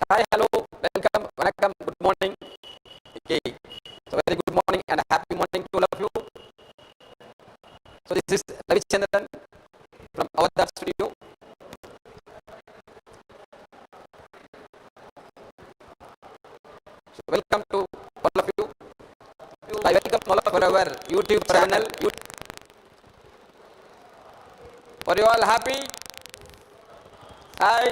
Hi, hello, welcome, vanakkam, good morning. Okay, so very good morning and happy morning to all of you. So this is Ravi Chandran from our studio. So welcome to all of you. I welcome all of our YouTube channel. Are you all happy? Hi.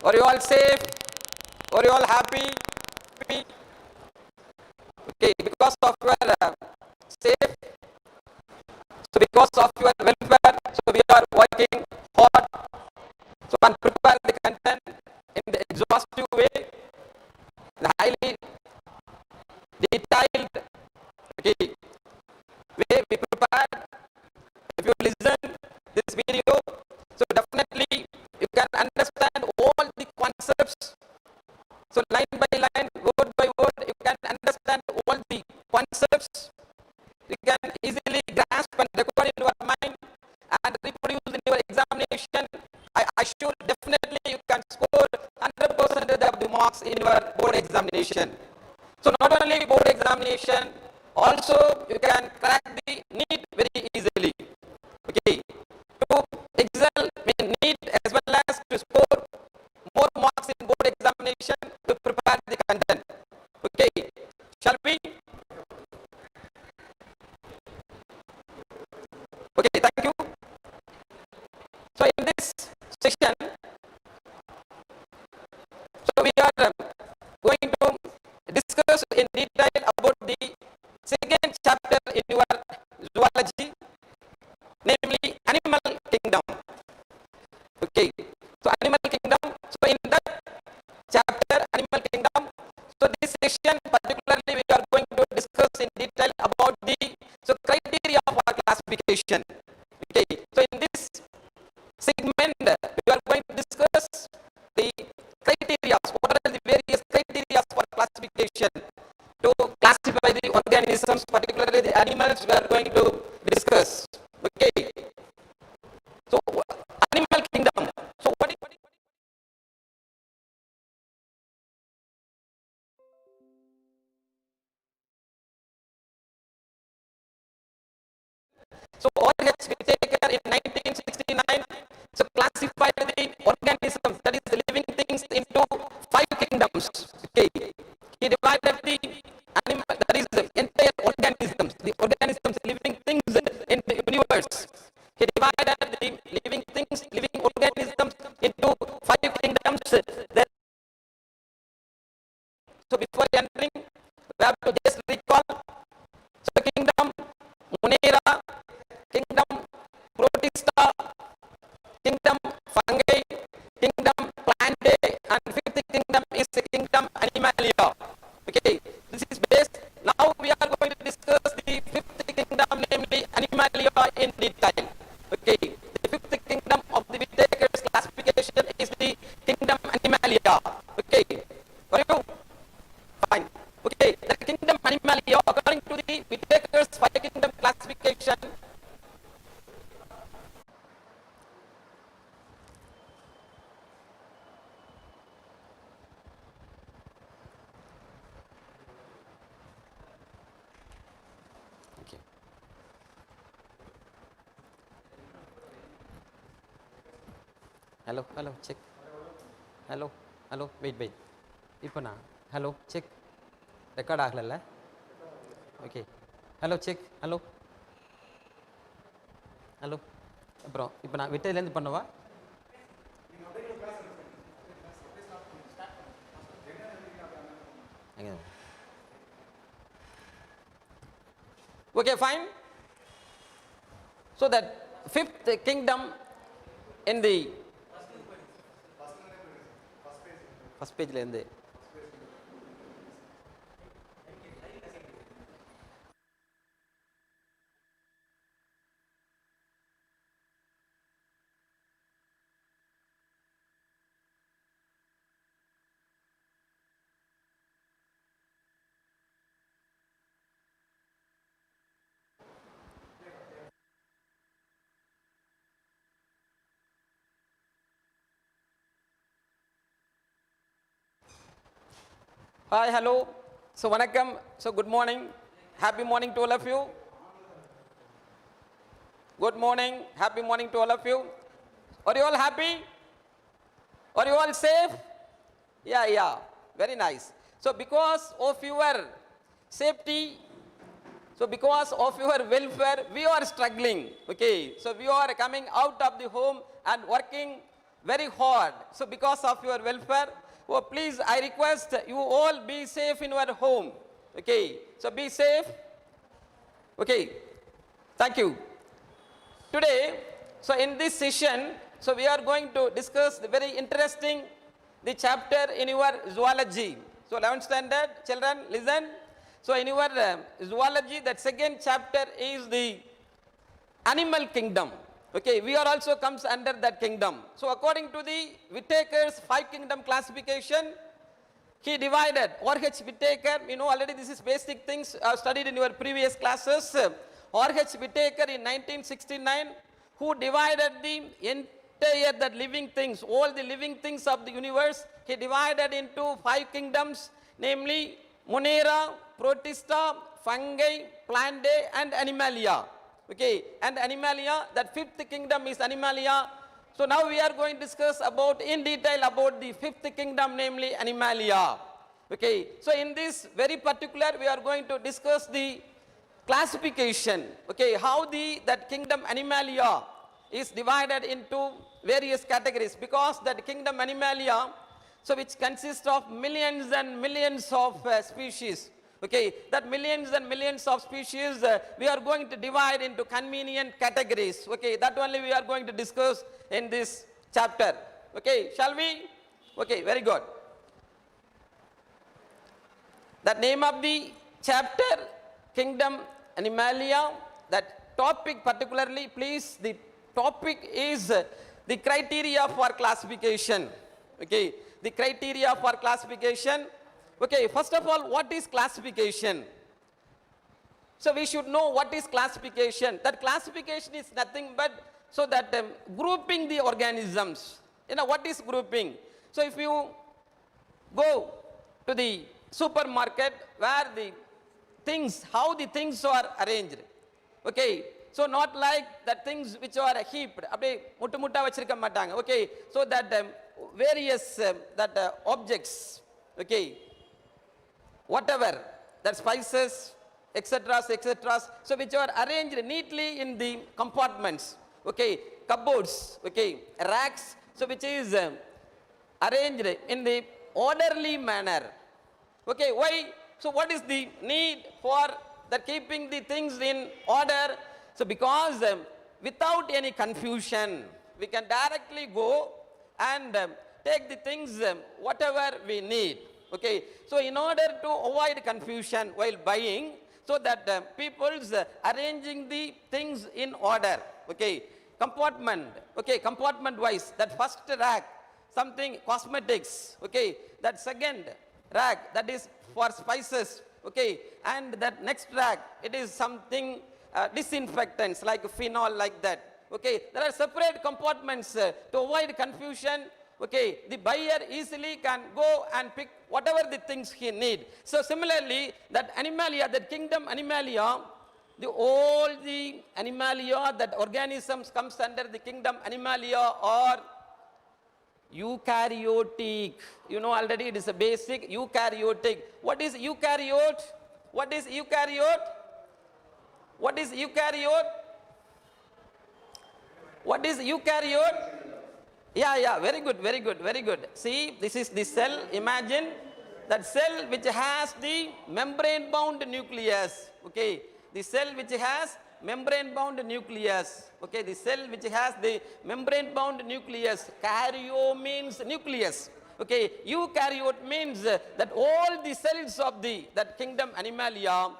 Are you all safe? Are you all happy? Okay, because of your safe, so because of your welfare, so we are working hard so and prepare the content in the exhaustive way, the highly detailed okay, way we prepare. If you listen this video, so definitely you can understand all the concepts. So line by line, word by word, you can understand all the concepts. You can easily grasp and record in your mind and reproduce in your examination. I assure definitely you can score 100% of the marks in your board examination. So not only board examination, also you can crack the NEET very easily. Okay, to excel in NEET as well as to score more marks in board examination to prepare the content. Okay, shall we? Okay, thank you. So in this session, so we are going to discuss in detail about the second chapter in your zoology, namely animal kingdom. Okay, so animal kingdom. So in that chapter, animal kingdom. So this section particularly we are going to discuss in detail about the criteria for classification. Okay, so in this segment we are going to discuss the criteria. What are the various criteria for classification to classify the organisms, particularly the animals we are going to discuss. Okay, so animal kingdom. So what is so OH Whittaker in 1969 so classified the organisms, that is the living things, into 5 kingdoms. Okay, he divided the animal, that is the entire organisms, the organisms, living things in the universe. He divided the living things, living organisms into 5 kingdoms. Then, so before entering, we have to just recall. So kingdom Munera, kingdom Protista, kingdom Fungi, kingdom Plantae, and 5th kingdom is the kingdom Animalia. Okay, this is based. Now we are going to discuss the 5th kingdom, namely Animalia, in detail. Okay, the 5th kingdom of the Whittaker's classification is the kingdom Animalia. Okay, for you? Fine. Okay, the kingdom Animalia, according to the Whittaker's 5 kingdom classification. Okay. Hello, check. Hello, wait. இப்போ நான் hello check record ஆகலைல்ல? Okay, hello check. Hello அப்புறம் இப்போ நான் விட்டதுலேருந்து பண்ணவா? Okay, fine. So that 5th kingdom in the first page இருந்து Hi, hello. So, vanakkam. So, good morning. Happy morning to all of you. Good morning. Happy morning to all of you. Are you all happy? Are you all safe? Yeah, yeah. Very nice. So, because of your safety, so because of your welfare, we are struggling. Okay. So, we are coming out of the home and working very hard. So, because of your welfare, oh, please, I request you all be safe in your home. Okay. So, be safe. Okay. Thank you. Today, so in this session, so we are going to discuss the very interesting the chapter in your zoology. So 11th standard children, listen. So in your zoology, that second chapter is the animal kingdom. Okay, we are also comes under that kingdom. So according to the Whittaker's 5 kingdom classification, he divided R.H. Whittaker, you know already this is basic things studied in your previous classes. R.H. Whittaker in 1969, who divided the entire that living things, all the living things of the universe, he divided into 5 kingdoms, namely Monera, Protista, Fungi, Plantae and Animalia. Okay, and Animalia, that 5th kingdom is Animalia. So now we are going to discuss about in detail about the 5th kingdom, namely Animalia. Okay, so in this very particular we are going to discuss the classification. Okay, how that kingdom Animalia is divided into various categories, because that kingdom Animalia, so which consists of millions and millions of species. Okay, that millions and millions of species we are going to divide into convenient categories. Okay, that only we are going to discuss in this chapter. Okay, shall we? Okay, very good. The name of the chapter, Kingdom Animalia, that topic particularly, please, the topic is the criteria for classification. Okay, the criteria for classification. Okay, first of all, what is classification? So we should know what is classification. That classification is nothing but so that grouping the organisms. You know what is grouping? So if you go to the supermarket where the things, how the things are arranged. Okay, so not like the things which are heaped. Okay, so that various objects. Okay, whatever, that spices, etc., etc., so which are arranged neatly in the compartments. Okay, cupboards, okay, racks, so which is arranged in the orderly manner. Okay, why? So what is the need for the keeping the things in order? So because without any confusion, we can directly go and take the things whatever we need. Okay, so in order to avoid confusion while buying, so that people's arranging the things in order. Okay, compartment. Okay, compartment wise, that first rack, something cosmetics. Okay, that second rack, that is for spices. Okay, and that next rack, it is something disinfectants like phenol, like that. Okay, there are separate compartments to avoid confusion. Okay, the buyer easily can go and pick whatever the things he need. So similarly, that Animalia, that kingdom Animalia, all the Animalia, that organisms comes under the kingdom Animalia are eukaryotic. You know already it is a basic eukaryotic. What is eukaryote? What is eukaryote? What is eukaryote? What is eukaryote? Yeah, very good, very good, very good. See, this is the cell. Imagine that cell which has the membrane bound nucleus. Okay, the cell which has membrane bound nucleus. Okay, the cell which has the membrane bound nucleus. Karyo means nucleus. Okay, eukaryote means that all the cells of that kingdom Animalia,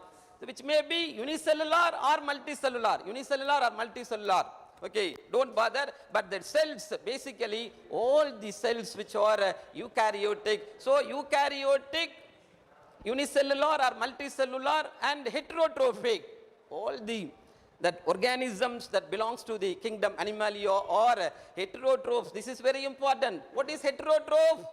which may be unicellular or multicellular. Unicellular or multicellular. Okay, don't bother, but the cells, basically all the cells which are eukaryotic. So eukaryotic, unicellular or multicellular and heterotrophic, all that organisms that belongs to the kingdom Animalia or heterotrophs. This is very important. What is heterotroph?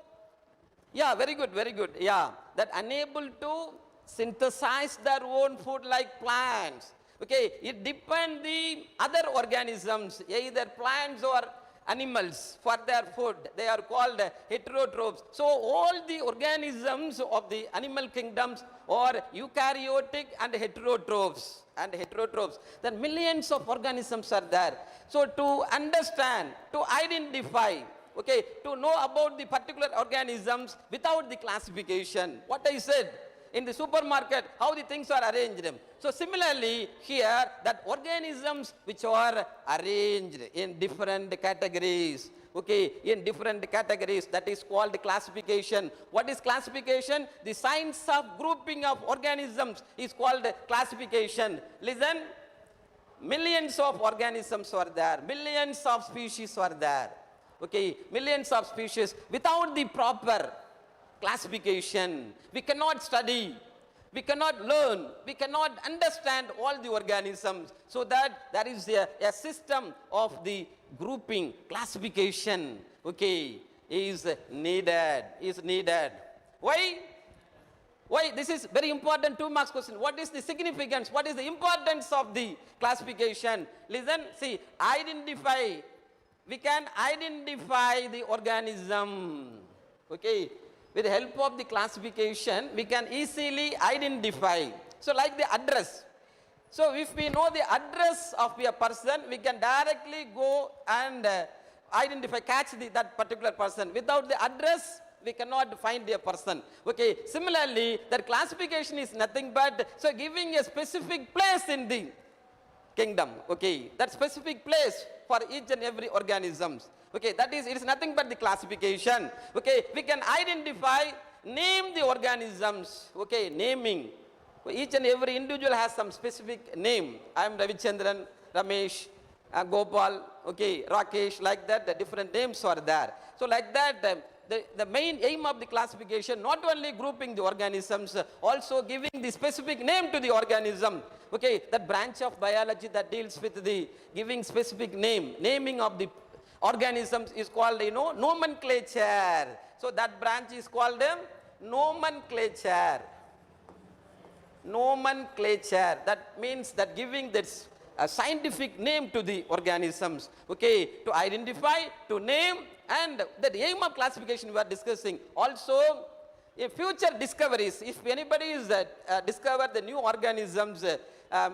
Yeah, very good, very good. Yeah, that unable to synthesize their own food like plants. Okay, it depend the other organisms, either plants or animals for their food. They are called heterotrophs. So all the organisms of the animal kingdoms are eukaryotic and heterotrophs. And heterotrophs. Then millions of organisms are there. So to understand, to identify, okay, to know about the particular organisms without the classification. What I said in the supermarket, how the things are arranged. So similarly here, that organisms which are arranged in different categories, okay, in different categories, that is called classification. What is classification? The science of grouping of organisms is called classification. Listen, millions of organisms are there, millions of species are there. Okay, millions of species. Without the proper classification, we cannot study, we cannot learn, we cannot understand all the organisms. So that there is a system of the grouping, classification, okay, is needed. Why? Why? This is very important 2 marks question. What is the significance? What is the importance of the classification? Listen, see, identify. We can identify the organism, okay, with the help of the classification we can easily identify. So like the address, so if we know the address of a person, we can directly go and identify, catch that particular person. Without the address we cannot find a person. Okay, similarly that classification is nothing but so giving a specific place in the kingdom, okay, that specific place for each and every organisms. Okay, that is, it is nothing but the classification. Okay, we can identify, name the organisms. Okay, naming. Each and every individual has some specific name. I am Ravichandran, Ramesh, Gopal, okay, Rakesh, like that, the different names are there. So like that, the main aim of the classification, not only grouping the organisms, also giving the specific name to the organism. Okay, that branch of biology that deals with the giving specific name, naming of the organisms is called, nomenclature. So that branch is called nomenclature. Nomenclature, that means that giving this a scientific name to the organisms, okay, to identify, to name, and the aim of classification we are discussing. Also, in future discoveries, if anybody is discover the new organisms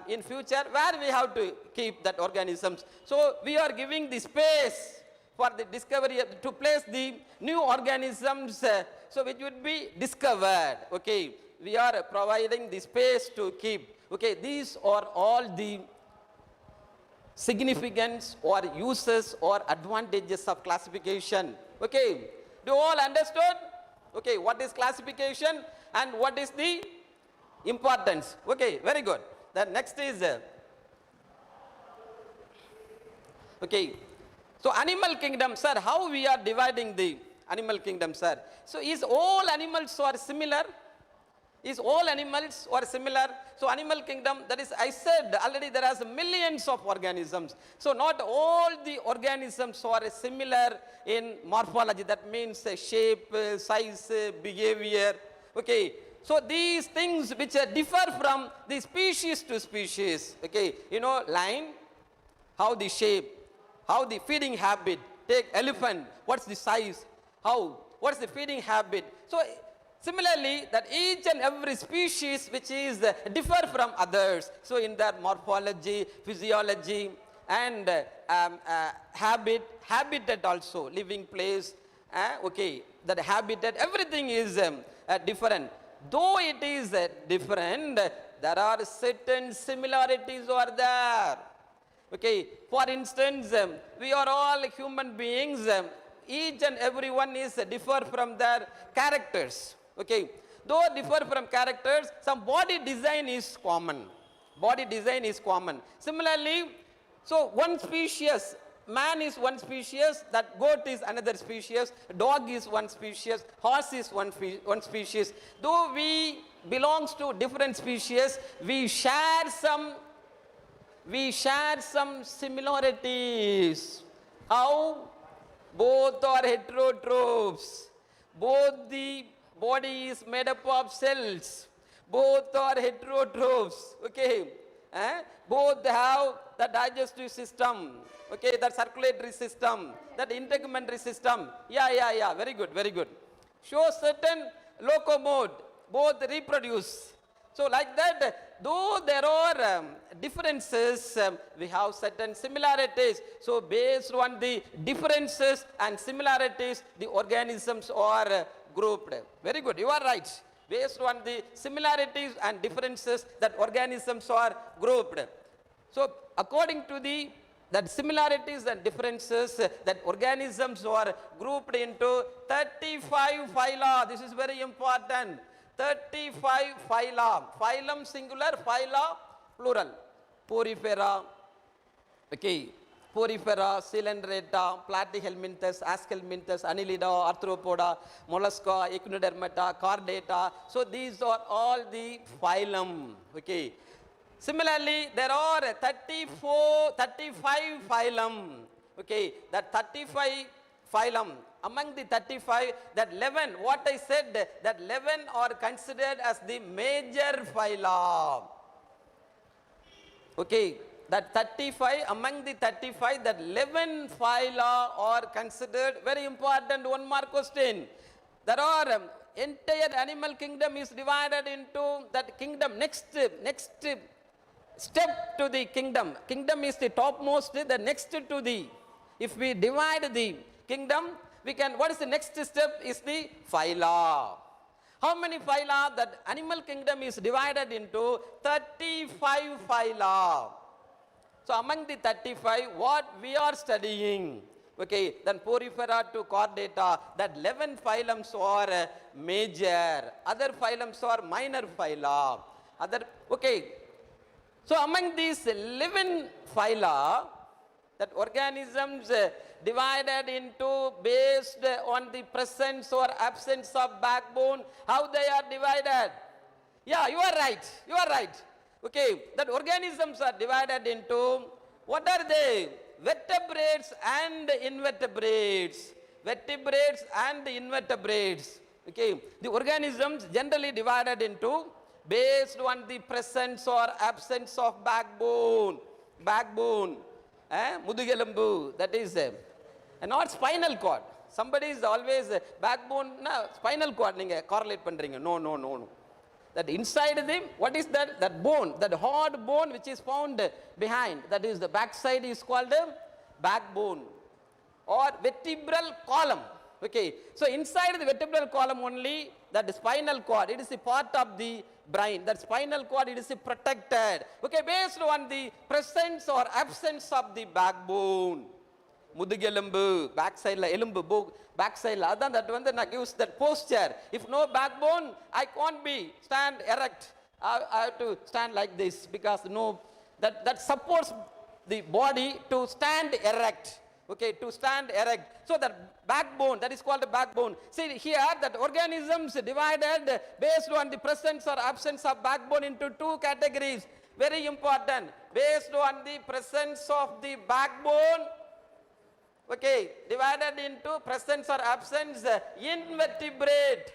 in future, where we have to keep that organisms. So we are giving the space for the discovery to place the new organisms, so which would be discovered. Okay, we are providing the space to keep. Okay, these are all the significance or uses or advantages of classification. Okay, do you all understood? Okay, what is classification and what is the importance? Okay, very good. The next is okay, so animal kingdom, sir, how we are dividing the animal kingdom, sir? So is all animals are similar? Is all animals are similar? So animal kingdom, that is, I said already, there are millions of organisms. So not all the organisms are similar in morphology. That means shape, size, behavior. Okay, so these things which differ from the species to species. Okay, lion, how the shape, how the feeding habit. Take elephant, what's the size, what's the feeding habit. So similarly, that each and every species which is differ from others. So in their morphology, physiology, and habitat also, living place, okay, that habitat, everything is different. Though it is different, there are certain similarities are there. Okay, for instance, we are all human beings. Each and every one is differ from their characters. Okay, though differ from characters, some body design is common. Body design is common. Similarly, so one species, man is one species, that goat is another species, dog is one species, horse is one species. Though we belongs to different species, we share some similarities. How? Both are heterotrophs. both the body is made up of cells, both are heterotrophs, okay, both have the digestive system, okay, the circulatory system, that integumentary system, yeah, very good, show certain locomode, both reproduce. So like that, though there are differences, we have certain similarities. So based on the differences and similarities, the organisms are grouped. Very good, you are right. Based on the similarities and differences, that organisms are grouped. So according to the that similarities and differences, that organisms are grouped into 35 phyla. This is very important. 35 phyla. Phylum singular, phyla plural. Porifera, okay, Porifera, Coelenterata, Platyhelminthes, Aschelminthes, Annelida, Arthropoda, Mollusca, Echinodermata, Chordata. So these are all the phylum, okay. Similarly, there are 35 phylum, okay, that 35 phylum. Among the 35, that 11, what I said, that 11 are considered as the major phyla. Okay, that 35, among the 35, that 11 phyla are considered. Very important, one more question. There are entire animal kingdom is divided into that kingdom. Next step to the kingdom. Kingdom is the topmost, the next to the, if we divide the kingdom, we can, what is the next step is the phyla. How many phyla? That animal kingdom is divided into 35 phyla. So among the 35, what we are studying, okay, then Porifera to Chordata, that 11 phylums are major, other phylums are minor phyla. Okay. So among these 11 phyla, that organisms divided into based on the presence or absence of backbone, how they are divided? Yeah, you are right. Okay, that organisms are divided into, what are they? Vertebrates and invertebrates. Vertebrates and invertebrates. Okay, the organisms generally divided into based on the presence or absence of backbone. Mudugelambu, that is not spinal cord. Somebody is always backbone, no, spinal cord, ninga correlate pandringa. No. That inside them, what is that? That bone, that hard bone which is found behind, that is the backside is called backbone or vertebral column. Okay, so inside the vertebral column only, that spinal cord, it is a part of the brain. That spinal cord, it is protected. Okay, based on the presence or absence of the backbone. Mudugelambu, backside la elumbu, backside la, that one that gives that posture. If no backbone, I can't be stand erect. I have to stand like this because no, that supports the body to stand erect. Okay, to stand erect. So that backbone, that is called a backbone. See here, that organisms divided based on the presence or absence of backbone into two categories. Very important. Based on the presence of the backbone, okay, divided into presence or absence, invertebrate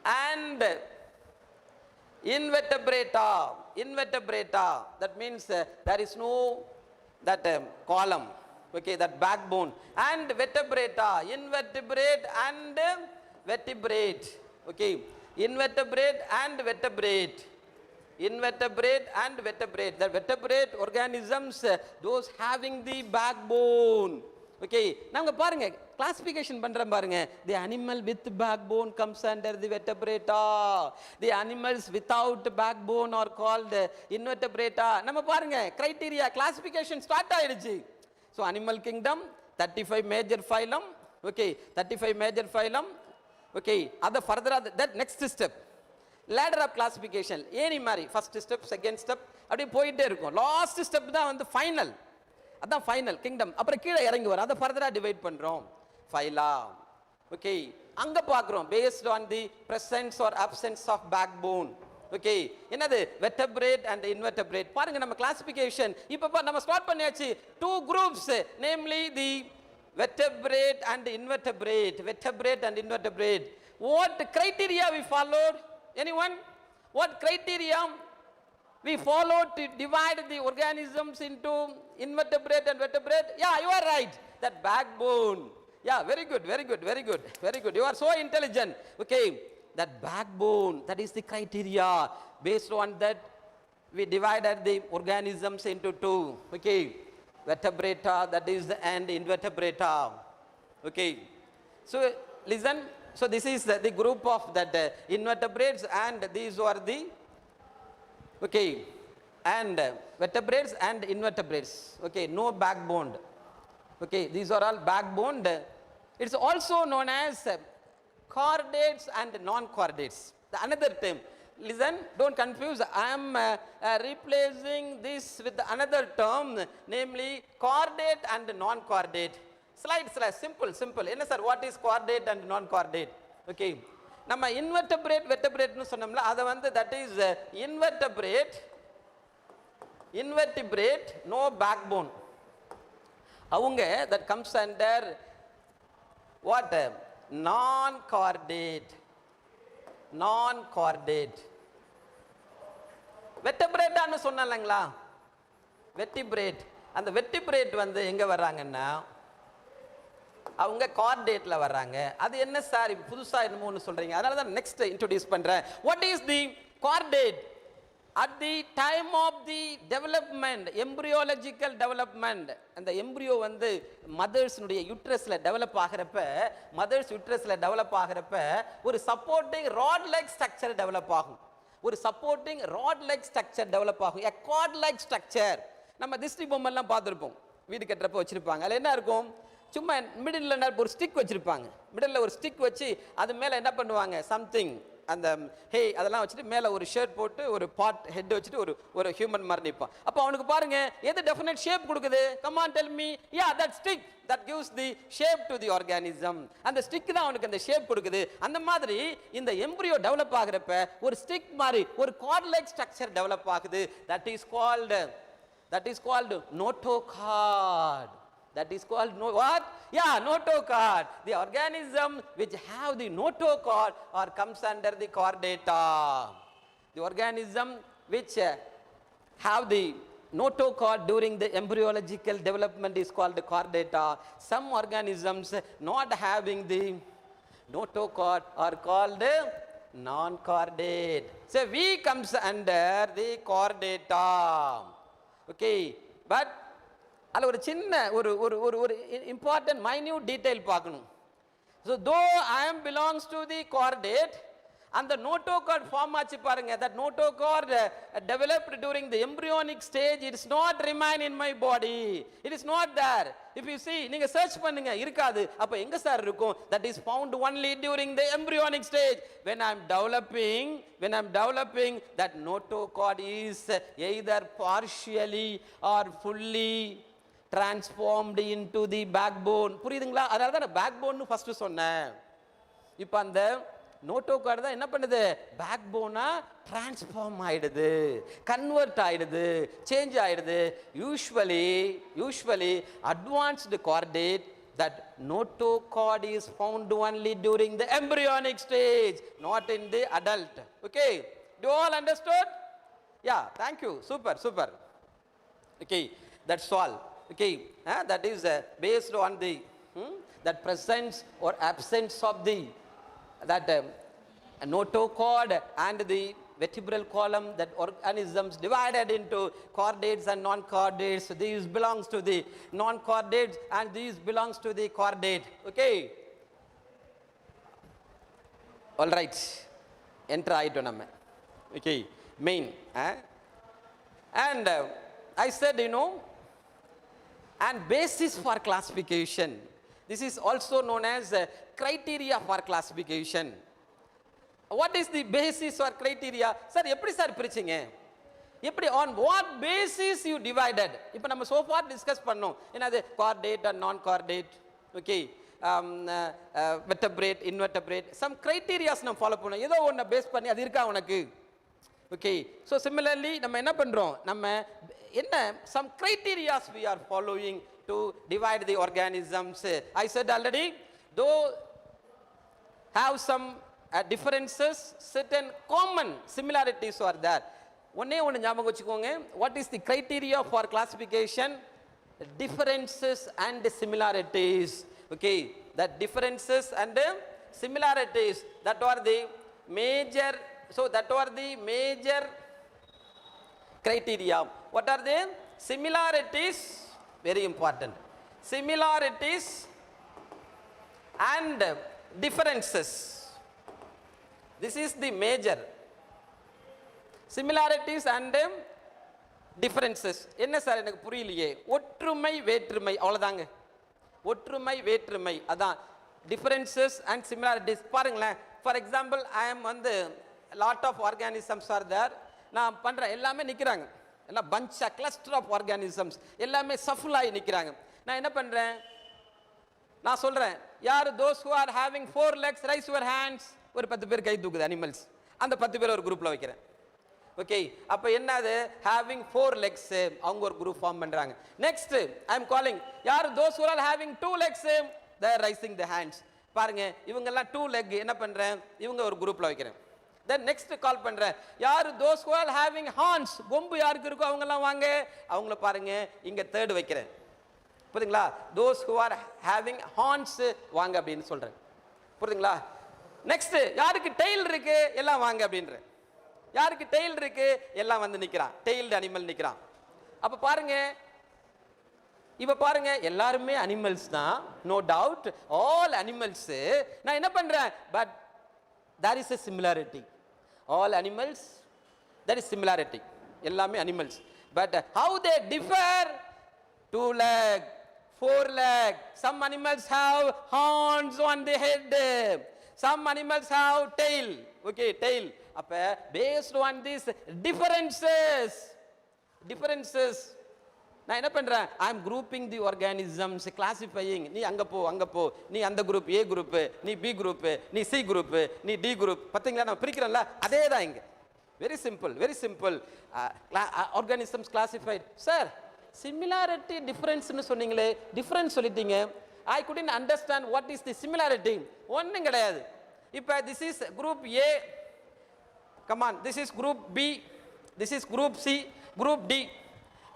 and invertebrata. That means there is no that column, okay, that backbone, and vertebrata, invertebrate and vertebrate, okay, invertebrate and vertebrate. The vertebrate organisms, those having the backbone. Okay, now classification the animal with backbone comes under the vertebrata. The animals without backbone are called invertebrata. Criteria classification start ஆயிடுச்சு. So animal kingdom 35 major phylum, okay, 35 major phylum, okay, other further that next step, ladder of classification. Any மாதிரி first step, second step அப்படியே போயிட்டே இருக்கும். Last step தான் வந்து final. அதான் final kingdom. அப்புறம் கீழே இறங்கி வரும். அதை ஃபர்தரா டிவைட் பண்றோம். ஃபைலா. ஓகே, அங்க பார்க்கிறோம் based on the presence or absence of backbone. Okay, என்னது vertebrate and invertebrate. பாருங்க நம்ம கிளாசிஃபிகேஷன் இப்போ நம்ம ஸ்டார்ட் பண்ணியாச்சு. Two groups, namely the vertebrate and invertebrate, vertebrate and invertebrate. What criteria we followed? Anyone? What criteria we followed to divide the organisms into invertebrate and vertebrate? Yeah, you are right. That backbone. Yeah, very good, very good, very good, very good. You are so intelligent. Okay, that backbone, that is the criteria. Based on that, we divided the organisms into two. Okay, vertebrata, that is the and invertebrata. Okay, so listen. So this is the group of that invertebrates, and these are the okay, and vertebrates and invertebrates. Okay, no backbone. Okay, these are all backboned. It's also known as chordates and non-chordates. The another term. Listen, don't confuse. I am replacing this with another term, namely chordate and non-chordate. Slide, simple, simple. Enna sir, what is chordate and non-chordate? Okay, நம்ம invertebrate vertebrate னு சொன்னோம்ல, அது வந்து that is invertebrate, no backbone. அவங்க that comes under what? Non-chordate. வெர்டிபிரேட்டான்னு சொன்னாங்களா, vertebrate. அந்த vertebrate வந்து எங்க வர்றாங்கன்னா அவங்க கார்டேட்ல வர்றாங்க. அது என்ன சார் புதுசா என்னமோ ஒன்று சொல்றீங்க, அதனால தான் நெக்ஸ்ட் இன்ட்ரோடியூஸ் பண்றேன். What is the chordate? At the time of the development, embryological development, அந்த எம்ப்ரியோ வந்து மதர்ஸ்னுடைய யூட்ரஸ்ல டெவலப் ஆகிறப்ப, மதர்ஸ் யூட்ரஸ்ல டெவலப் ஆகிறப்ப ஒரு supporting rod like structure develop ஆகும். ஒரு supporting rod like structure develop ஆகும். A chord like structure. நம்ம திஸ்டி பொம்மைலாம் பார்த்துருப்போம், வீடு கட்டுறப்ப வச்சிருப்பாங்க. அதில் என்ன இருக்கும், சும்மா மிடில் ஒரு ஸ்டிக் வச்சிருப்பாங்க. மிடில் ஒரு ஸ்டிக் வச்சு அது மேலே என்ன பண்ணுவாங்க, சம்திங் அந்த ஹே அதெல்லாம் வச்சுட்டு மேலே ஒரு ஷர்ட் போட்டு ஒரு பாட் ஹெட் வச்சுட்டு ஒரு ஹியூமன் மாதிரி நிற்பான். அப்போ அவனுக்கு பாருங்க எது டெஃபினட் ஷேப் கொடுக்குது? Come on tell me. Yeah, that stick that gives the shape to the organism. அந்த ஸ்டிக் தான் அவனுக்கு அந்த ஷேப் கொடுக்குது. அந்த மாதிரி இந்த எம்ப்ரியோ டெவலப் ஆகிறப்ப ஒரு ஸ்டிக் மாதிரி ஒரு கார்ட் லைக் ஸ்ட்ரக்சர் டெவலப் ஆகுது. that is called notochord. That is called what? Yeah, notochord. The organism which have the notochord or comes under the chordata. The organism which have the notochord during the embryological development is called chordata. Some organisms not having the notochord are called non-chordate. So we comes under the chordata. Okay, but அதில் ஒரு சின்ன ஒரு important minute detail பார்க்கணும். So though I am belongs to the chordate, அந்த notochord form ஆச்சு பாருங்க. That notochord developed during the embryonic stage. It's not remain in my body. It is not there. If you see, நீங்க search பண்ணுங்க, இருக்காது. அப்போ எங்க sir இருக்கும்? That is found only during the embryonic stage. when I am developing that notochord is either partially or fully transformed into the backbone. புரியுதுங்களா? அதனால தான் backbone first சொன்னேன். இப்போ அந்த நோட்டோகார்டு தான் என்ன பண்ணுது, பேக்போனா டிரான்ஸ்ஃபார்ம் ஆயிடுது, கன்வெர்ட் ஆயிடுது, சேஞ்ச் ஆயிடுது. Usually advanced chordate, that notochord is found only during the embryonic stage, not in the adult. Okay, do all understood? Yeah, thank you. Super. Okay, that's all. Okay, that is based on the that presence or absence of the that notochord and the vertebral column, that organisms divided into chordates and non-chordates. These belongs to the non-chordates and these belongs to the chordate. Okay, all right, enter ஆயிட்டோம் நம்ம. Okay, main and I said, and basis for classification. This is also known as criteria for classification. What is the basis or criteria? Sir, எப்படி sir பிரிச்சிங்க? எப்படி, on what basis you divided? இப்போ நம்ம so far discuss பண்ணோம். என்னது chordate and non-chordate. Okay, vertebrate, invertebrate. Some criteria நம்ம follow பண்ணோம். ஏதோ ஒன்றை பேஸ் பண்ணி அது இருக்கா உனக்கு? Okay, so similarly நம்ம என்ன பண்றோம், நம்ம என்ன some criterias we are following to divide the organisms. I said already, though have some differences, certain common similarities are there. ஒண்ணே ஒன்று ஞாபகம் வச்சுக்கோங்க. What is the criteria for classification? Differences and similarities. Okay, that differences and similarities, that are the major, so that are the major criteria. What are the similarities? Very important. Similarities and differences. This is the major. Similarities and differences. என்ன sir எனக்கு புரியலையே? ஒற்றுமை வேற்றுமை அவ்வளவுதாங்க. ஒற்றுமை வேற்றுமை அதான் differences and similarities. பாருங்களேன், for example I am வந்து lot of organisms are there. நான் பண்ற எல்லாமே நிக்கிறாங்க, எல்லாம் bunch a cluster of organisms எல்லாமே shuffle ஆகி நிக்கிறாங்க. நான் என்ன பண்றேன், நான் சொல்றேன், யார் those who are having 4 legs raise your hands. ஒரு 10 பேர் கை தூக்குது அனிமல்ஸ், அந்த 10 பேர் ஒரு குரூப்ல வைக்கிறேன். ஓகே, அப்ப என்னது, having 4 legs அவங்க ஒரு குரூப் ஃபார்ம் பண்றாங்க. நெக்ஸ்ட் ஐ அம் காலிங், யார் those who are having 2 legs they are raising the hands. பாருங்க, இவங்க எல்லாம் 2 leg என்ன பண்றேன், இவங்க ஒரு குரூப்ல வைக்கிறேன். then next கால் பண்றேன், யார் those who are having horns, கொம்பு யாருக்கு இருக்கோ அவங்க எல்லாம் வாங்க, அவங்கள பாருங்க இங்க தேர்ட் வைக்கிறேன். புரியுதுங்களா? those who are having horns வாங்க அப்படின்னு சொல்றேன். புரியுதுங்களா? நெக்ஸ்ட் யாருக்கு டெயில் இருக்கு எல்லாம் வாங்க அப்படின்றேன். யாருக்கு டெயில் இருக்கு எல்லாம் வந்து நிக்கிறான், டெயில்டு அனிமல் நிக்கிறான். அப்ப பாருங்க, இப்ப பாருங்க எல்லாருமே அனிமல்ஸ் தான், நோ டவுட், ஆல் அனிமல்ஸ். நான் என்ன பண்றேன், but there is a similarity. All animals, there is similarity. எல்லாமே animals. but how they differ, 2 leg, 4 leg. some animals have horns on the head, some animals have tail. okay, tail. அப்ப based on these differences, நான் என்ன பண்றேன், I am grouping the organisms, classifying. நீ அங்க போ, நீ அந்த குரூப் A குரூப், நீ B குரூப், நீ C குரூப், நீ D குரூப். பாத்தீங்களா, நான் பிரிக்கிறேன்ல, அதே தான் இங்க. Very simple. organisms classified. Sir similarity difference னு சொன்னீங்களே, difference சொல்லிட்டீங்க. I couldn't understand what is the similarity. ஒண்ணும் கிடையாது. இப்ப this is group A, come on, this is group B, this is group C, group D.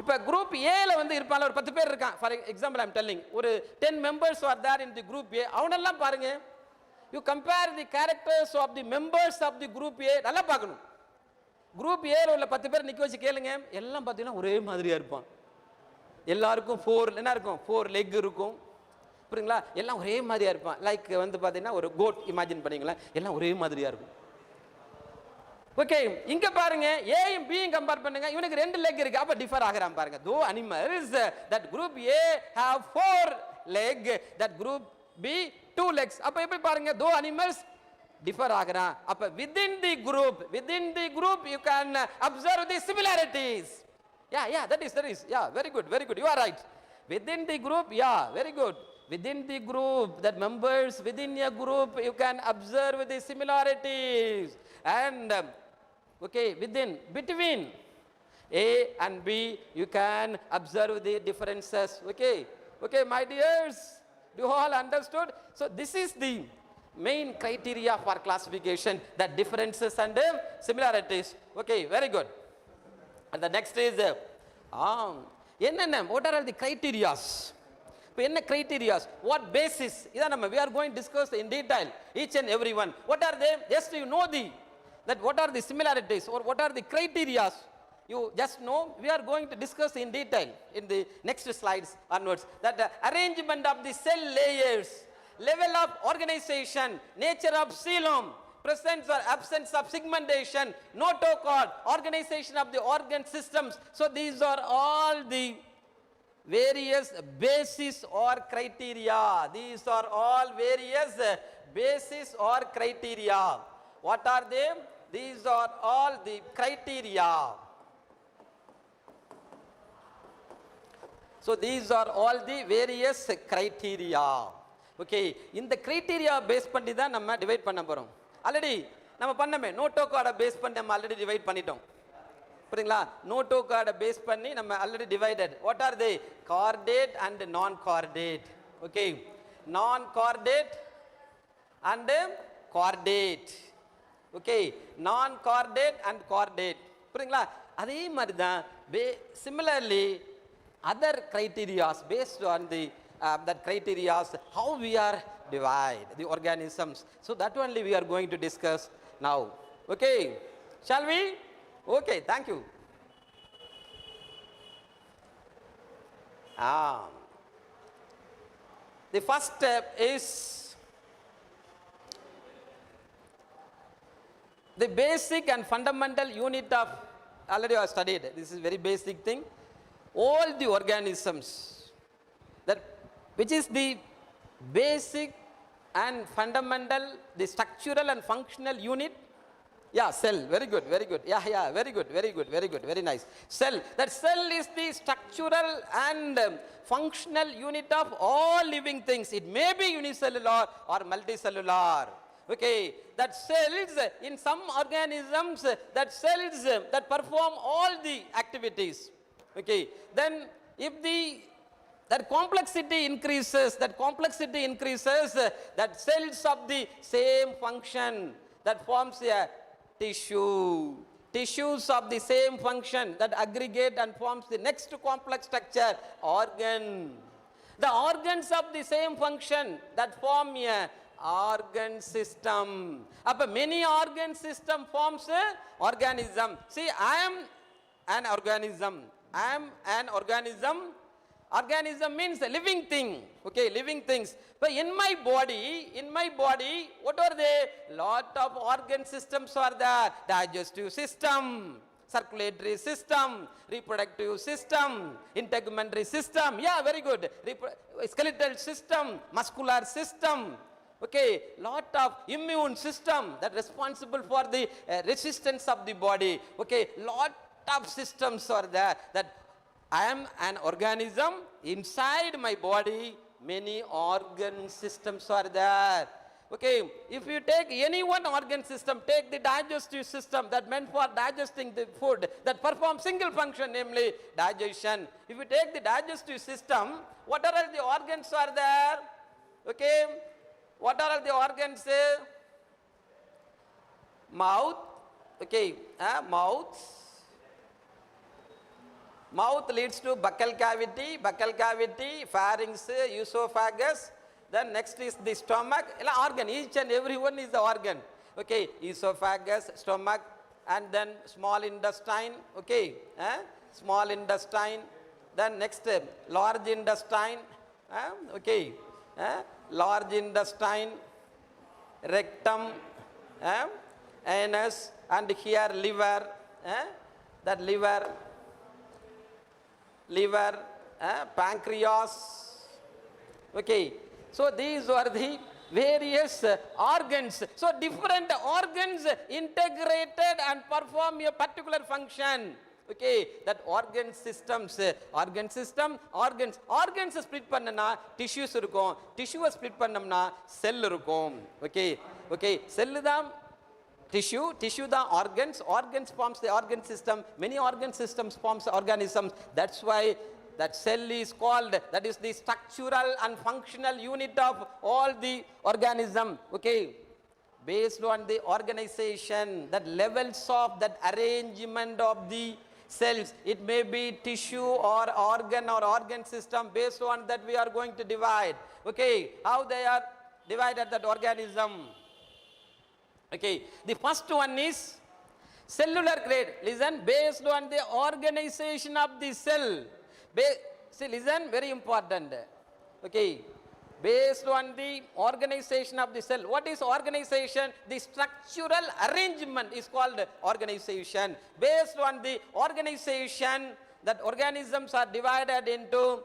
இப்ப group A ல வந்து இருப்பாங்க ஒரு 10 பேர் இருக்கான். for example I am telling, ஒரு 10 members are there in the group A. அவனெல்லாம் பாருங்க, you compare the characters of the members of the group A. நல்லா பார்க்கணும். group A ல உள்ள 10 பேர் நிக்க வச்சு கேளுங்க, எல்லாம் பார்த்தீங்கன்னா ஒரே மாதிரியா இருப்பான். எல்லாருக்கும் 4 என்ன இருக்கும், 4 லெக் இருக்கும். புரியுங்களா? எல்லாம் ஒரே மாதிரியா இருப்பான். லைக் வந்து பார்த்தீங்கன்னா ஒரு கோட் இமேஜின் பண்ணீங்களா, எல்லாம் ஒரே மாதிரியா இருக்கும். ஓகே, இங்க பாருங்க ஏயும் பியும் கம்பேர் பண்ணுங்க, இவனுக்கு 2 லெக் இருக்கு, அப்ப டிஃபர் ஆகறான் பாருங்க. தோ animals that group A have 4 leg, that group B 2 legs. அப்ப எப்படி பாருங்க, தோ அனிமல்ஸ் டிஃபர் ஆகறான். அப்ப within the group you can observe the similarities. yeah that is yeah, very good, you are right. within the group, yeah, very good. within the group, that members within a group, you can observe the similarities. and okay, between A and B, you can observe the differences. okay my dears, you all understood? So this is the main criteria for classification, that differences and similarities. okay, very good. and the next is what are the criterias? இப்போ என்ன criterias, what basis, இதான் நம்ம we are going to discuss in detail each and every one. what are they? just you know that what are the similarities or what are the criterias, you just know. we are going to discuss in detail in the next slides onwards, that arrangement of the cell layers, level of organization, nature of coelom, presence or absence of segmentation, notochord, organization of the organ systems. so these are all the various basis or criteria. These are all various basis or criteria. what are they? These are all the criteria. so these are all the various criteria. okay, இந்த criteria base பண்ணி தான் நம்ம divide பண்ண போறோம். Already நம்ம பண்ணமே, நோட்டோகார்டை base பண்ணி நம்ம already divide பண்ணிட்டோம். புரியுங்களா? நோட்டோ கார்டை பேஸ் பண்ணி நம்ம already divided. What are they? Chordate and நான் கார்டேட். ஓகே, நான் கார்டேட் அண்ட் கார்டேட். ஓகே, நான் கார்டேட் அண்ட் கார்டேட். புரியுங்களா? அதே மாதிரி தான் similarly other criterias based on the that criterias how we are divide the organisms. So that only we are going to discuss now. Okay, shall we? Okay, thank you. The first step is the basic and fundamental unit of, already I studied, this is very basic thing. All the organisms, that which is the basic and fundamental, the structural and functional unit. Yeah, cell, very good, very good. Yeah, very good, very good, very good, very nice. Cell, that cell is the structural and functional unit of all living things. It may be unicellular or multicellular. Okay, that cells in some organisms, that cells that perform all the activities. Okay, then if that complexity increases, that cells of the same function that forms a tissues of the same function that aggregate and forms the next complex structure, organ. The organs of the same function that form a organ system. Appa many organ system forms a organism. See, I am an organism. Organism means a living thing. Okay, living things. But in my body, what are they? Lot of organ systems are there. Digestive system, circulatory system, reproductive system, integumentary system. Yeah, very good. Skeletal system, muscular system. Okay, lot of immune system that responsible for the resistance of the body. Okay, lot of systems are there. That I am an organism. Inside my body, many organ systems are there. Okay, if you take any one organ system, take the digestive system that meant for digesting the food, that performs single function, namely digestion. If you take the digestive system, what are all the organs are there? Okay, what are all the organs? Mouth. Okay, mouth leads to buccal cavity, pharynx, esophagus. Then next is the stomach. Organ, each and every one is the organ. Okay, esophagus, stomach, and then small intestine. Okay, small intestine. Then next large intestine. Okay, large intestine, rectum, anus, and here liver. That liver, pancreas. Okay, so these are the various organs. So different organs integrated and perform a particular function. Okay, that organs split பண்ணனா tissues இருக்கும், tissue split பண்ணோம்னா cell இருக்கும். Okay, cell தான் tissue the organs forms the organ system, many organ systems forms organisms. That's why that cell is called, that is the structural and functional unit of all the organism. Okay, based on the organization, that levels of that arrangement of the cells, it may be tissue or organ system. Based on that we are going to divide. Okay, how they are divided, that organism. Okay, the first one is cellular grade. Listen, based on the organization of the cell. See, listen, very important. Okay, based on the organization of the cell. What is organization? The structural arrangement is called organization. Based on the organization, that organisms are divided into,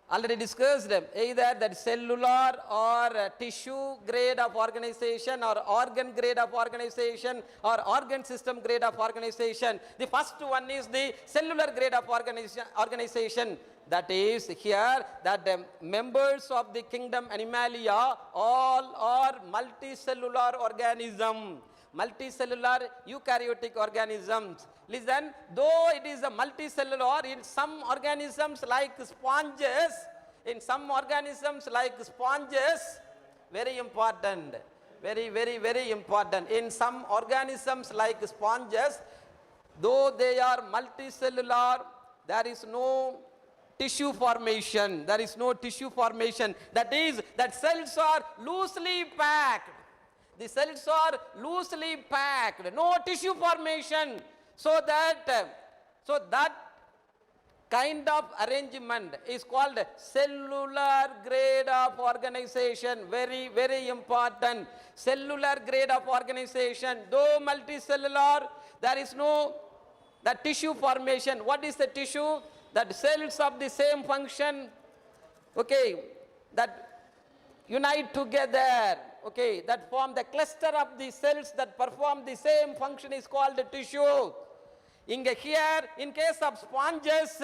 already discussed, either that cellular or tissue grade of organization, or organ grade of organization, or organ system grade of organization. The first one is the cellular grade of organization. That is here that members of the kingdom Animalia all are multicellular organism. multicellular eukaryotic organisms. Listen, though it is a multicellular, in some organisms like sponges, very important, very important. In some organisms like sponges, though they are multicellular, there is no tissue formation. There is no tissue formation. That is, that cells are loosely packed. The cells are loosely packed. No tissue formation. So that kind of arrangement is called cellular grade of organization. Very important. Cellular grade of organization. Though multicellular, there is no that tissue formation. What is the tissue? That cells of the same function, okay, that unite together, okay, that form the cluster of the cells that perform the same function is called the tissue. Here, in case of sponges,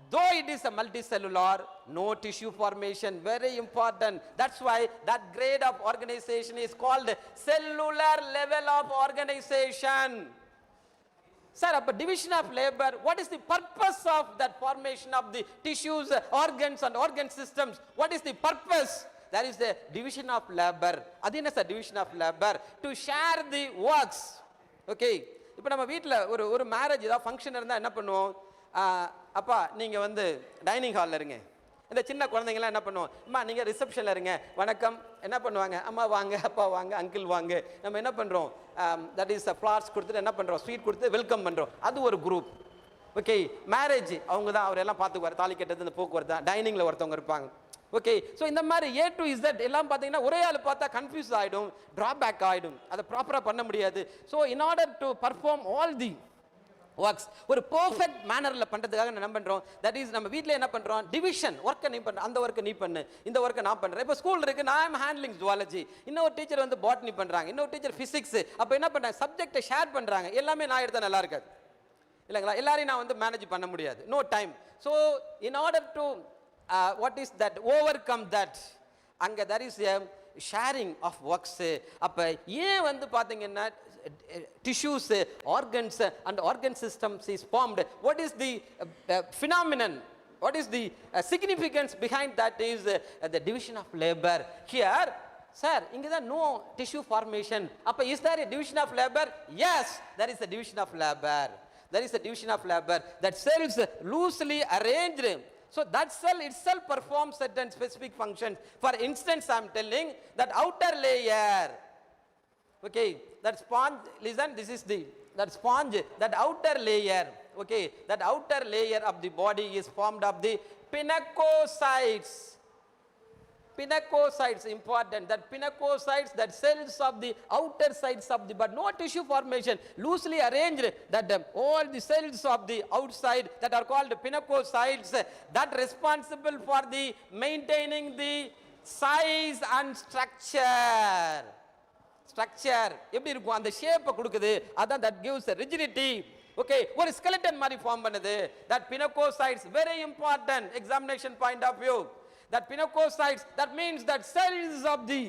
though it is a multicellular, no tissue formation. Very important. That's why that grade of organization is called cellular level of organization. Sir, division of labor, what is the purpose of that formation of the tissues, organs and organ systems? What is the purpose? There is the division of labor. Adina is the division of labor to share the works. Okay. இப்போ நம்ம வீட்டில் ஒரு marriage ஏதாவது function இருந்தால் என்ன பண்ணுவோம்? அப்பா நீங்கள் வந்து டைனிங் ஹாலில் இருங்க. இந்த சின்ன குழந்தைங்களாம் என்ன பண்ணுவோம்? அம்மா நீங்கள் ரிசப்ஷனில் இருங்க. வணக்கம். என்ன பண்ணுவாங்க? அம்மா வாங்க, அப்பா வாங்க, அங்கிள் வாங்க. நம்ம என்ன பண்ணுறோம்? தட் இஸ் ஃப்ளார்ஸ் கொடுத்துட்டு என்ன பண்ணுறோம்? ஸ்வீட் கொடுத்து வெல்கம் பண்ணுறோம். அது ஒரு குரூப். ஓகே. மேரேஜ் அவங்க தான் அவரெல்லாம் பார்த்துக்குவார். தாலி கட்டுறது, இந்த போக்குவரத்து தான். டைனிங்கில் ஒருத்தவங்க இருப்பாங்க. ஓகே. ஸோ இந்த மாதிரி A to Z எல்லாம் பார்த்தீங்கன்னா ஒரே ஆள் பார்த்தா கன்ஃபியூஸ் ஆகிடும், ட்ராபேக் ஆகிடும், அதை ப்ராப்பராக பண்ண முடியாது. So in order to perform all the works ஒரு பர்ஃபெக்ட் மேனரில் பண்ணுறதுக்காக என்ன பண்ணுறோம்? தட் இஸ் நம்ம வீட்டில் என்ன பண்ணுறோம்? டிவிஷன். ஒர்க்கை நீ பண்ண, அந்த ஒர்க்கை நீ பண்ணு, இந்த ஒர்க்கை நான் பண்ணுறேன். இப்போ ஸ்கூல் இருக்குது, நான் ஐம் ஹேண்ட்லிங் ஜுவாலஜி, இன்னொரு டீச்சர் வந்து பாட்னி பண்ணுறாங்க, இன்னொரு டீச்சர் ஃபிசிக்ஸ். அப்போ என்ன பண்ணுறாங்க? சப்ஜெக்டை ஷேர் பண்ணுறாங்க. எல்லாமே நான் எடுத்தால் நல்லா இருக்காது இல்லைங்களா? எல்லாரையும் நான் வந்து மேனேஜ் பண்ண முடியாது. No time. So in order to what is that, overcome that, அங்கே there is a sharing of works. அப்போ ஏன் வந்து பார்த்தீங்கன்னா tissues, organs and organ systems is formed? What is the phenomenon? What is the significance behind that? Is the division of labor. Here, sir, இங்கே தான் no tissue formation. அப்போ is there a division of labor? Yes, there is a division of labor. There is a division of labor. That cells loosely arranged. So that cell itself performs certain specific functions. For instance, I am telling that outer layer. Okay, that sponge, listen, this is that sponge, that outer layer. Okay, that outer layer of the body is formed of the pinacocytes. Pinacocytes, important. That pinacocytes, that cells of the outer sides of the, but no tissue formation, loosely arranged. That all the cells of the outside that are called pinacocytes, that responsible for the maintaining the size and structure. எப்படி இருக்கும்? அந்த ஷேப்பை கொடுக்குது. அதான் that gives rigidity. Okay, ஒரு skeleton மாதிரி form பண்ணுது. That pinacocytes, very important examination point of view. That pinacocytes, that means that cells of the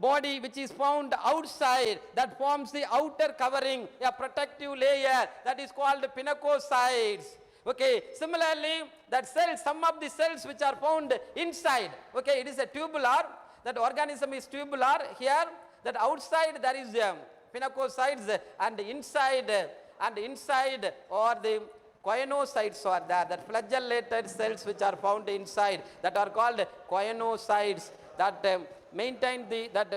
body which is found outside, that forms the outer covering, a protective layer, that is called pinacocytes. Okay, similarly, that cells, some of the cells which are found inside, okay, it is a tubular, that organism is tubular. Here, that outside there is pinacocytes, and inside or the choanocytes are there, that flagellated cells which are found inside, that are called choanocytes, that maintain the, that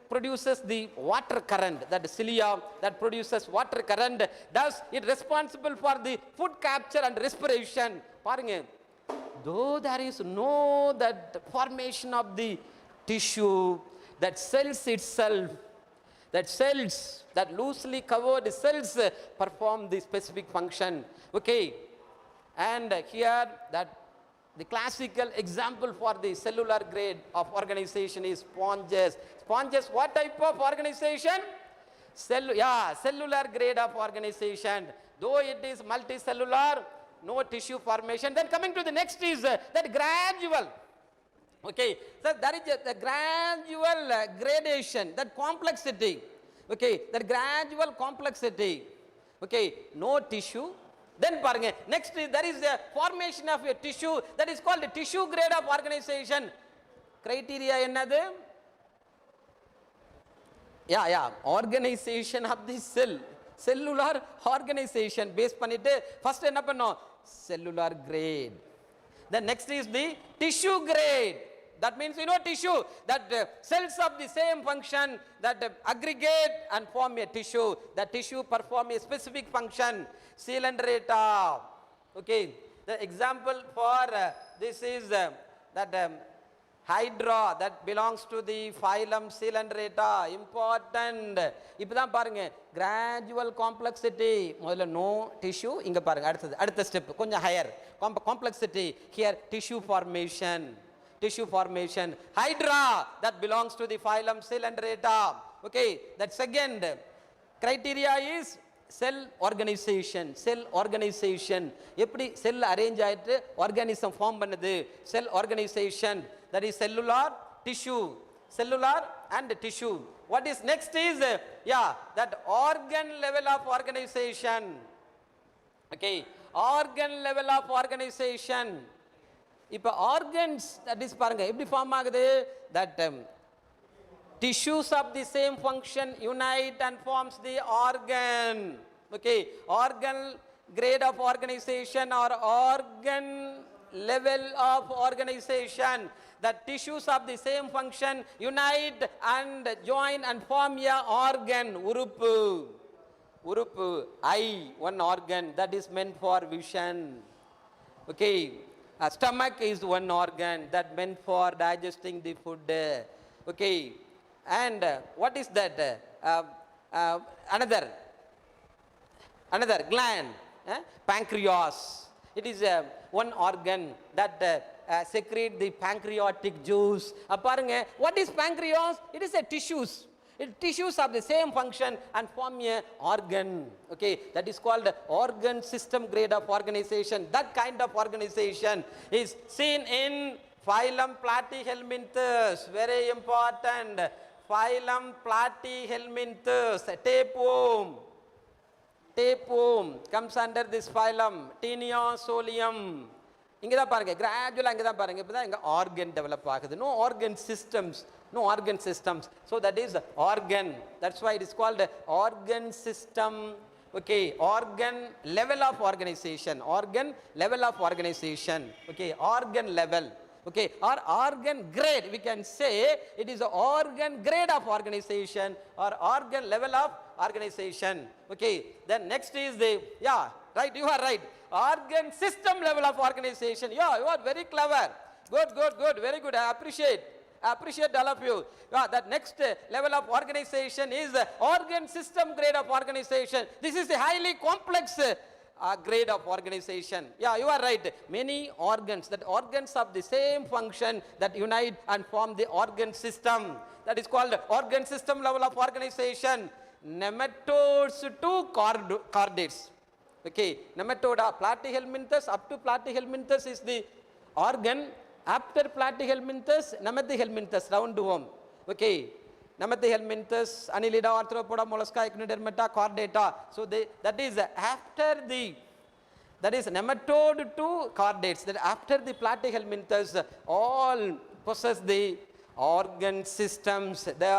produces the water current, that cilia that produces water current. Thus it responsible for the food capture and respiration. பாருங்க, though there is no that formation of the tissue, that cells itself, that cells, that loosely covered cells perform the specific function. Okay, and here that the classical example for the cellular grade of organization is sponges. Sponges, what type of organization? Cellular grade of organization. Though it is multicellular, no tissue formation. Then coming to the next is that gradual. Okay, so there is the gradual gradation, that complexity. Okay, that gradual complexity. Okay, no tissue. Then பாருங்க next there is the formation of a tissue, that is called the tissue grade of organization. Criteria என்னது? Organization of the cell, cellular organization base பண்ணிட்டு first என்ன பண்ணோம்? Cellular grade. The next is the tissue grade. That means tissue, that cells of the same function that aggregate and form a tissue. The tissue perform a specific function. Cylinderata. Okay, the example for this is that hydra, that belongs to the phylum Cylinderata. Important. இப்பதான் பாருங்க gradual complexity. முதல்ல no tissue, இங்க பாருங்க அடுத்த step கொஞ்சம் higher complexity. Here tissue formation. Hydra, that belongs to the phylum Cylinderata. Okay, that second criteria is cell organization. எப்படி cell arrange ஆயிட்டு organism form பண்ணுது? Cell organization, that is cellular and tissue. What is next is that organ level of organization. Okay, organ level of organization. இப்ப organs, that is பாருங்க எப்படி form ஆகுது? that tissues of the same function unite and forms the organ. Okay, organ grade of organization or organ level of organization, that tissues of the same function unite and join and form a organ. உறுப்பு eye, one organ that is meant for vision. Okay, stomach is one organ that meant for digesting the food. Okay, and what is that? Another gland, pancreas. It is one organ that secrete the pancreatic juice. பாருங்க, what is pancreas? It is a tissues of the same function and form a organ. Okay, that is called organ system grade of organization. That kind of organization is seen in phylum Platyhelminthes. Very important. Phylum Platyhelminthes. Tapeworm comes under this phylum. Teniosolium. இங்க தான் பாருங்க gradually அங்க தான் பாருங்க இப்பதான் இங்க organ develop ஆகுது. No organ systems. So that is organ. That's why it is called organ system. Okay, organ level of organization. Okay, organ level. Okay, or organ grade, we can say it is a organ grade of organization or organ level of organization. Okay, then next is the right, you are right, organ system level of organization. You are very clever. Good, very good. I appreciate all of you. That next level of organization is organ system grade of organization. This is a highly complex grade of organization. You are right. Many organs, that organs of the same function that unite and form the organ system. That is called organ system level of organization. Nematodes to chordates. Okay, nematoda, Platyhelminthes, up to Platyhelminthes is the organ. After Platyhelminthes, Nemathyhelminthes, roundworm. Okay, Nemathyhelminthes, Annelida, Arthropoda, Mollusca, Echinodermata, Chordata. So that is after that is nematode to chordates. That after the Platyhelminthes, all possess the organ systems. They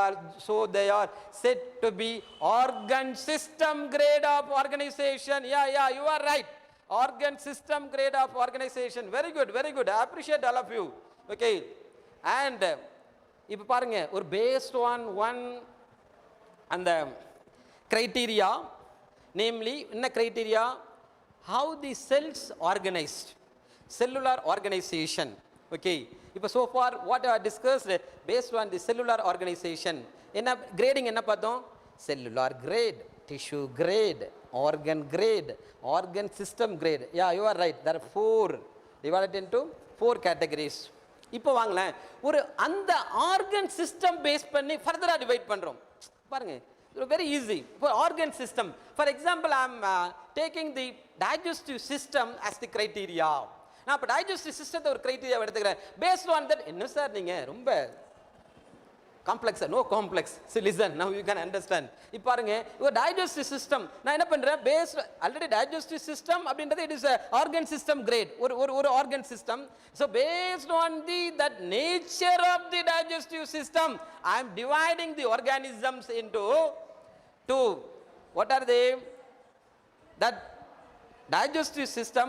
are said to be organ system grade of organization. You are right. Organ system grade of organization. Very good. I appreciate all of you. Okay, and இப்ப பாருங்க ஒரு based on one and the criteria, namely in a criteria how the cells organized, cellular organization. Okay, இப்ப so far what I discussed based on the cellular organization. என்ன grading என்ன பார்த்தோம்? Cellular grade, tissue grade, organ grade, organ system grade. You are right. There are 4 divided into 4 categories. இப்போ வாங்களேன் ஒரு அந்த organ system base பண்ணி ஃபர்தரா divide பண்றோம் பாருங்க. Very easy for organ system. For example, I am taking the digestive system as the criteria. நான் இப்ப digestive system ஒரு criteria எடுத்துக்கிறேன். Based on that, என்ன சார் நீங்க ரொம்ப complex, no complex. See, listen, now you can understand. இப்போ பாருங்க, your digestive system, நான் என்ன பண்றேன், based already digestive system அப்படின்றது it is a organ system grade, ஒரு organ system. So based on the that nature of the digestive system, I am dividing the organisms into two. What are they? That digestive system,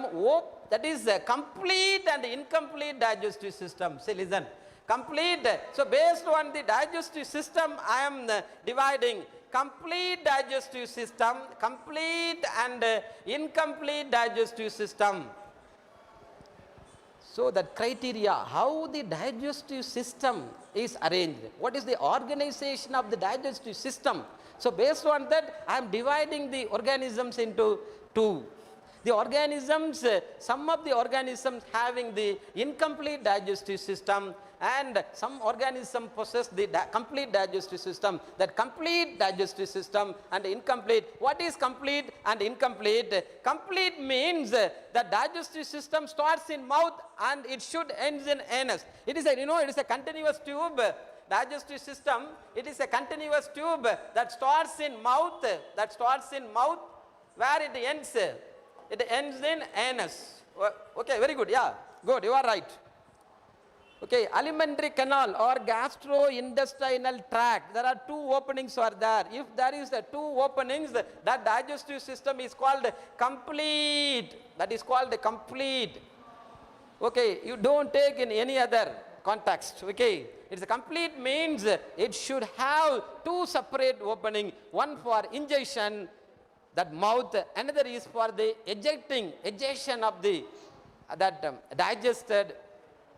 that is a complete and incomplete digestive system. Say, listen, complete. So based on the digestive system, I am dividing complete digestive system, complete and incomplete digestive system. So that criteria, how the digestive system is arranged, what is the organization of the digestive system. So based on that, I am dividing the organisms into two. The organisms, some of the organisms having the incomplete digestive system, and some organisms possess the complete digestive system. That complete digestive system and incomplete. What is complete and incomplete? Complete means the digestive system starts in mouth and it should end in anus. It is a, it is a continuous tube. Digestive system, it is a continuous tube that starts in mouth, where it ends. It ends in anus. Okay, very good. Yeah, good. You are right. Okay, alimentary canal or gastrointestinal tract. There are two openings are there. If there is two openings, that digestive system is called complete. That is called complete. Okay, you don't take in any other context. Okay, it's a complete means it should have two separate opening. One for ingestion, that mouth, another is for the ejection of the that digested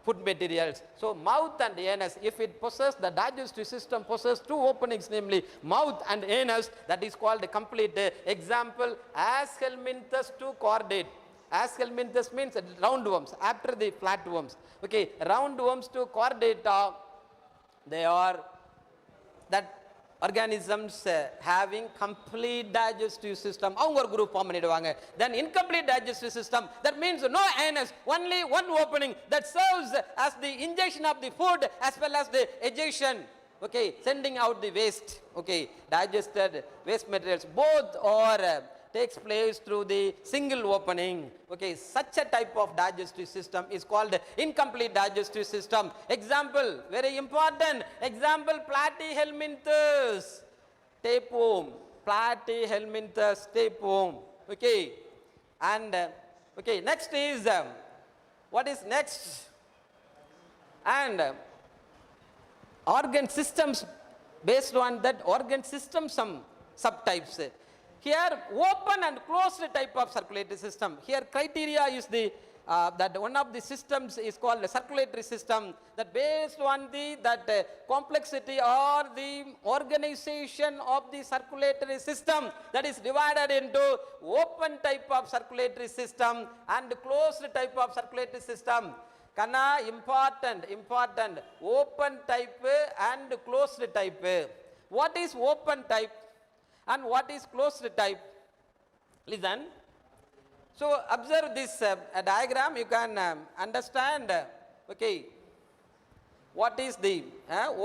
food materials. So mouth and anus, if it possess, the digestive system possess two openings, namely mouth and anus, that is called complete. Example, Aschelminthus to chordate. Aschelminthus means roundworms after the flatworms. Okay, roundworms to chordata, they are that organisms having complete digestive system. அவங்க ஒரு group form பண்ணிடுவாங்க. Then incomplete digestive system, that means no anus, only one opening that serves as the ingestion of the food as well as the ejection. Okay, sending out the waste. Okay, digested waste materials, both are takes place through the single opening. Okay, such a type of digestive system is called incomplete digestive system. Example, very important example, Platyhelminthes tapeworm. Platyhelminthes tapeworm. Okay, and okay, next is what is next? And organ systems, based on that organ system, some subtypes. Here open and closed type of circulatory system. Here criteria is the that one of the systems is called the circulatory system, that based on the complexity or the organization of the circulatory system, that is divided into open type of circulatory system and closed type of circulatory system. Kana important open type and closed type. What is open type and what is closed type? Listen. So observe this diagram, you can understand. Okay, what is the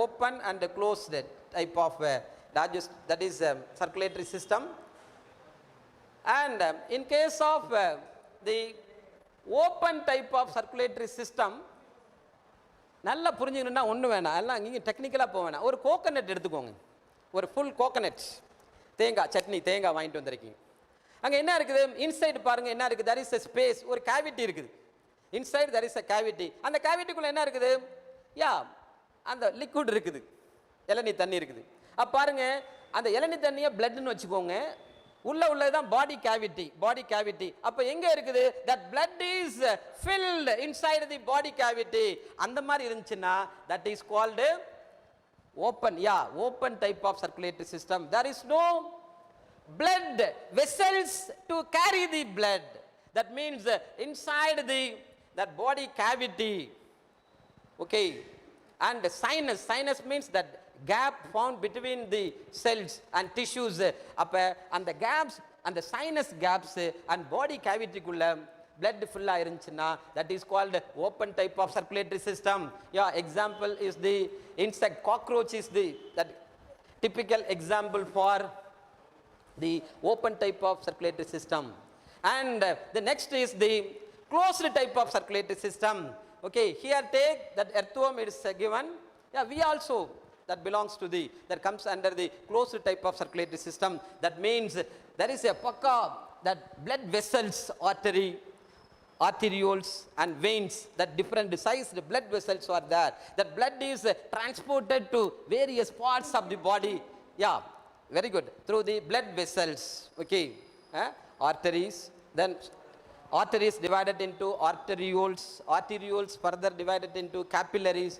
open and closed type of that is circulatory system. And in case of the open type of circulatory system, நல்லா புரிஞ்சுக்கணும்னா ஒன்று வேணாம், எல்லாம் இங்கே டெக்னிக்கலாக போக வேணாம். ஒரு கோகனட் எடுத்துக்கோங்க, ஒரு ஃபுல் கோகனட், தேங்காய் சட்னி, தேங்காய் வாங்கிட்டு வந்திருக்கீங்க. அங்கே என்ன இருக்குது, இன்சைடு பாருங்க என்ன இருக்குது, there is a space, ஒரு கேவிட்டி இருக்குது. Inside there is a cavity. அந்த கேவிட்டிக்குள்ளே என்ன இருக்குது, அந்த லிக்விட் இருக்குது, இளநீ தண்ணி இருக்குது. அப்போ பாருங்க, அந்த இளநீ தண்ணியை பிளட்னு வச்சுக்கோங்க, உள்ளதான் பாடி கேவிட்டி. அப்போ எங்கே இருக்குது, that blood is field inside the body cavity. அந்த மாதிரி இருந்துச்சுன்னா that is called open type of circulatory system. There is no blood vessels to carry the blood. That means inside that body cavity. Okay, and sinus means that gap found between the cells and tissues. அப்ப அந்த gaps, அந்த sinus gaps and body cavity குள்ள blood full ஆயிருந்துச்சுன்னா that is called open type of circulatory system. Yeah, example is the insect cockroach is the that typical example for the open type of circulatory system. And the next is the closed type of circulatory system. Okay, here take that earthworm is given. Yeah, we also that belongs to the that comes under the closed type of circulatory system. That means there is a pakka that blood vessels, arterioles and veins, that different sized blood vessels are there. That blood is transported to various parts of the body. Yeah, very good, through the blood vessels. Okay, arteries, then arteries divided into arterioles further divided into capillaries.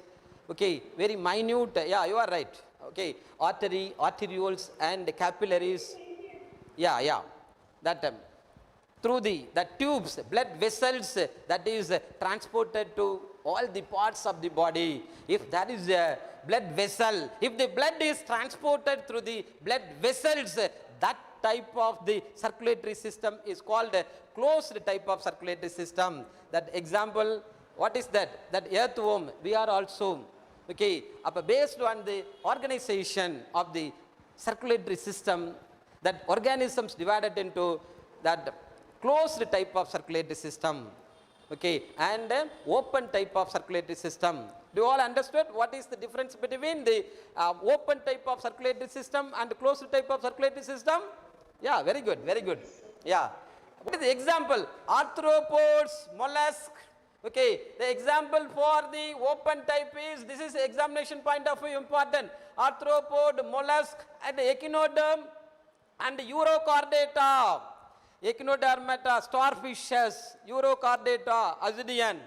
Okay, very minute. Yeah, you are right. Okay, arterioles and capillaries. Yeah, that through the tubes, blood vessels, that is transported to all the parts of the body. If that is a blood vessel, if the blood is transported through the blood vessels, that type of the circulatory system is called a closed type of circulatory system. That example, what is that? That earthworm, we are also, okay, based on the organization of the circulatory system, that organisms divided into that closed type of circulatory system, okay, and open type of circulatory system. Do you all understood what is the difference between the open type of circulatory system and closed type of circulatory system? Yeah, very good, very good. Yeah, what is the example? Arthropods, mollusk. Okay, the example for the open type is, this is examination point of view important: arthropod, mollusk, and echinoderm and urochordata. Echinodermata, starfishes, urochordata, ascidian,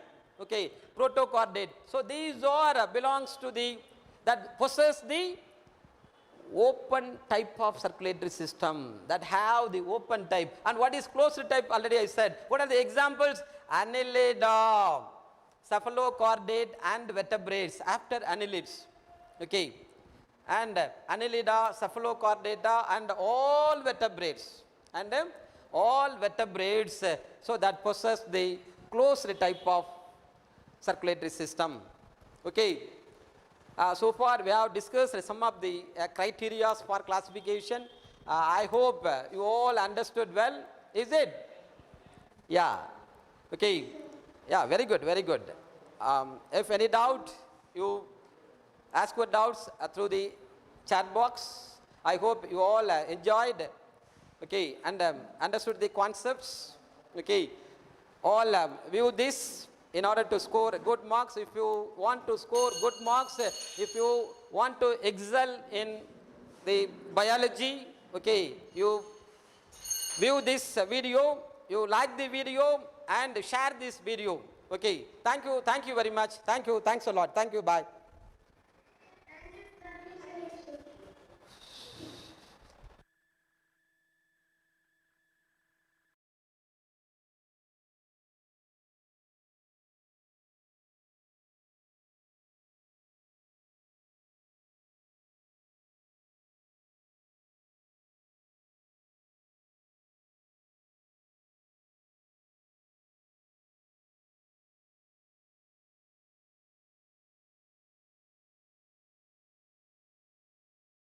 okay, protochordate. So these are belongs to the that possess the open type of circulatory system, that have the open type. And what is closed type? Already I said. What are the examples? Annelida, cephalochordate and vertebrates after annelids. Okay, and Annelida, cephalochordata and all vertebrates, and all vertebrates, so that possess the closed type of circulatory system. Okay, so far we have discussed some of the criteria for classification. I hope you all understood well. Is it? Yeah. Okay. Yeah, very good, very good. If any doubt, you ask your doubts through the chat box. I hope you all enjoyed, okay, and understood the concepts. Okay, all view this in order to score good marks. If you want to score good marks, if you want to excel in the biology, okay, you view this video, you like the video and share this video. Okay, thank you very much. Thank you, thanks a lot. Thank you, bye.